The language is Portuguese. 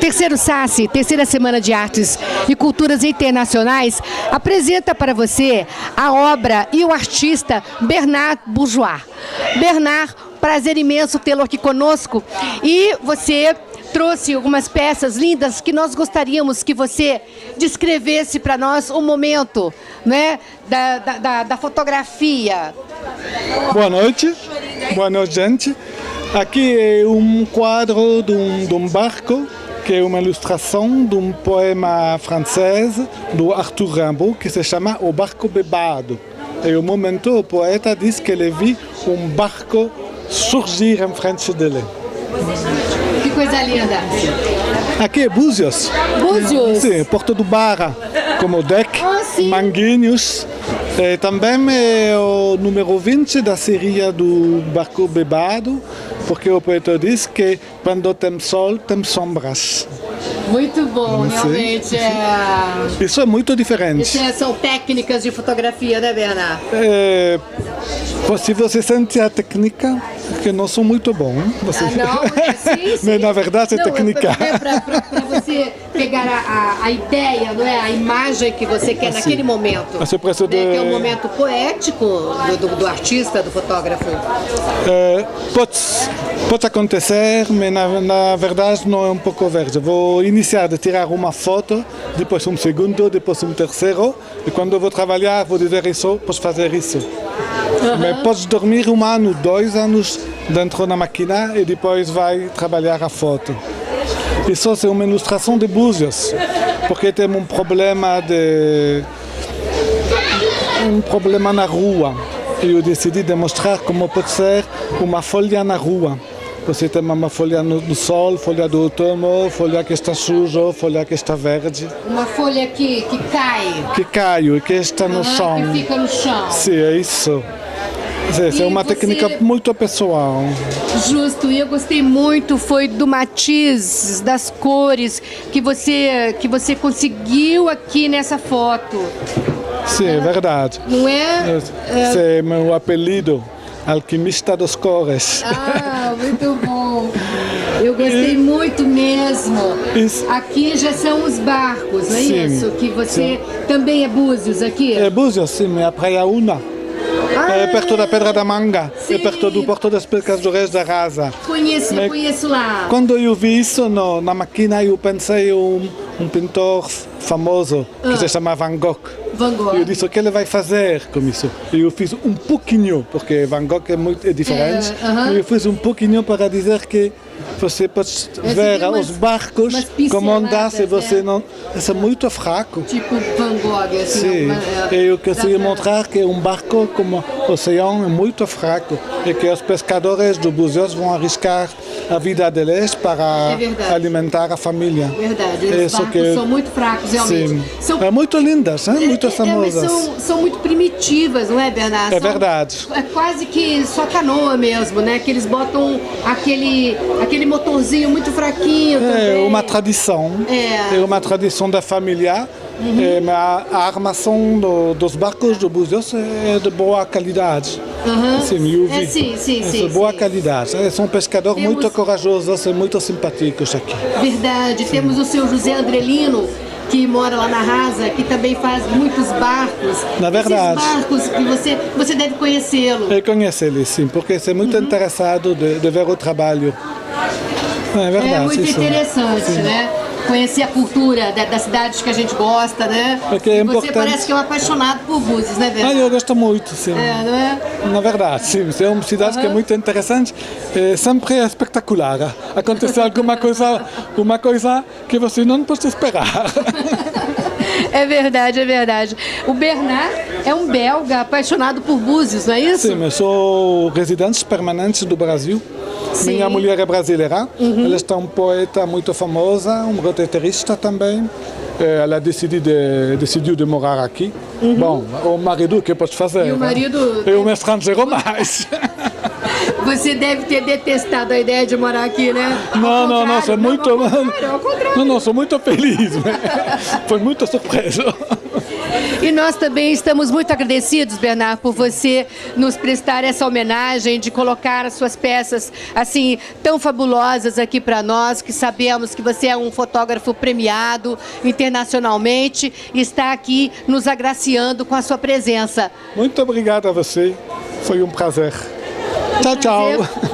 terceiro SACI, terceira Semana de Artes e Culturas Internacionais, apresenta para você a obra e o artista Bernard Bourgeois. Bernard, prazer imenso tê-lo aqui conosco e você trouxe algumas peças lindas que nós gostaríamos que você descrevesse para nós o momento, né, da fotografia. Boa noite, gente. Aqui é um quadro de um barco, que é uma ilustração de um poema francês do Arthur Rimbaud, que se chama O Barco Bebado. E o momento o poeta diz que ele viu um barco surgir em frente dele. Que coisa linda! Aqui é Búzios. Búzios? Sim, Porto do Barra, como deck, Manguinhos. E também é o número 20 da série do Barco Bebado, porque o poeta diz que quando tem sol, tem sombras. Muito bom, realmente. Isso é muito diferente. Isso são técnicas de fotografia, né, Bernard? Se você sente a técnica, que não são muito bons. Você... sim. Mas na verdade é técnica. Para você pegar a ideia, não é? A imagem que você quer naquele momento. Que é um momento poético do artista, do fotógrafo. Pode acontecer, mas na verdade não é um pouco verde. Vou iniciar de tirar uma foto, depois um segundo, depois um terceiro, e quando eu vou trabalhar vou dizer isso, posso fazer isso. Mas podes dormir 1 ano, 2 anos dentro da máquina e depois vai trabalhar a foto. Isso é uma ilustração de Búzios, porque tem um problema na rua. E eu decidi demonstrar como pode ser uma folha na rua. Você tem uma folha no sol, folha do outono, folha que está suja, folha que está verde. Uma folha que cai. Que cai e que está no chão. Que fica no chão. Sim, é isso. É uma técnica muito pessoal. Justo, e eu gostei muito, foi do matiz, das cores que você conseguiu aqui nessa foto. Sim, é verdade. Não é? Esse é meu apelido, alquimista das cores. Ah, muito bom. Eu gostei muito mesmo. Aqui já são os barcos, não é isso? Que você também é Búzios aqui? É Búzios, sim, é a Praia Una. É perto da Pedra da Manga, é perto do Porto das Pescadores da Rasa. Conheço lá. Quando eu vi isso na máquina, eu pensei um pintor famoso que se chama Van Gogh. Van Gogh. Eu disse o que ele vai fazer com isso. E eu fiz um pouquinho, porque Van Gogh é diferente. E eu fiz um pouquinho para dizer que você pode ver os barcos como andar se você não... Isso é muito fraco. Tipo Van Gogh, assim. Sim, eu queria mostrar que um barco como o oceano é muito fraco e que os pescadores do Búzios vão arriscar a vida deles para alimentar a família. Verdade, os barcos são muito fracos, realmente. Sim. É muito lindas, muito famosas. São muito primitivas, não é, Bernard? É verdade. É quase que só canoa mesmo, né? Que eles botam aquele motorzinho muito fraquinho também. É uma tradição. É uma tradição da família. A armação dos barcos do Búzios é de boa qualidade. Sim, eu vi. Sim. Boa qualidade. São pescadores muito corajosos e muito simpáticos aqui. Verdade. Temos o seu José Andrelino, que mora lá na Rasa, que também faz muitos barcos. Na verdade. Esses barcos que você deve conhecê-lo. Eu conheço ele, sim, porque é muito interessado de ver o trabalho. É verdade. É muito interessante, né? Conhecer a cultura das cidades que a gente gosta, né? Porque é importante. Você parece que é um apaixonado por Búzios, né, Bernard? Eu gosto muito, sim. Não é? Na verdade, sim. É uma cidade que é muito interessante. Sempre é espetacular. Acontece alguma coisa que você não pode esperar. É verdade. O Bernard é um belga apaixonado por Búzios, não é isso? Sim, eu sou residente permanente do Brasil. Sim. Minha mulher é brasileira, ela é uma poeta muito famosa, um roteirista também. Ela decidiu de morar aqui. Bom, o marido, o que pode fazer? E o marido... É um estrangeiro mais. Você deve ter detestado a ideia de morar aqui, né? Não, sou muito... Ao contrário. Não, sou muito feliz. Foi muita surpresa. E nós também estamos muito agradecidos, Bernard, por você nos prestar essa homenagem de colocar as suas peças assim tão fabulosas aqui para nós, que sabemos que você é um fotógrafo premiado internacionalmente e está aqui nos agraciando com a sua presença. Muito obrigado a você. Foi um prazer. Tchau, tchau.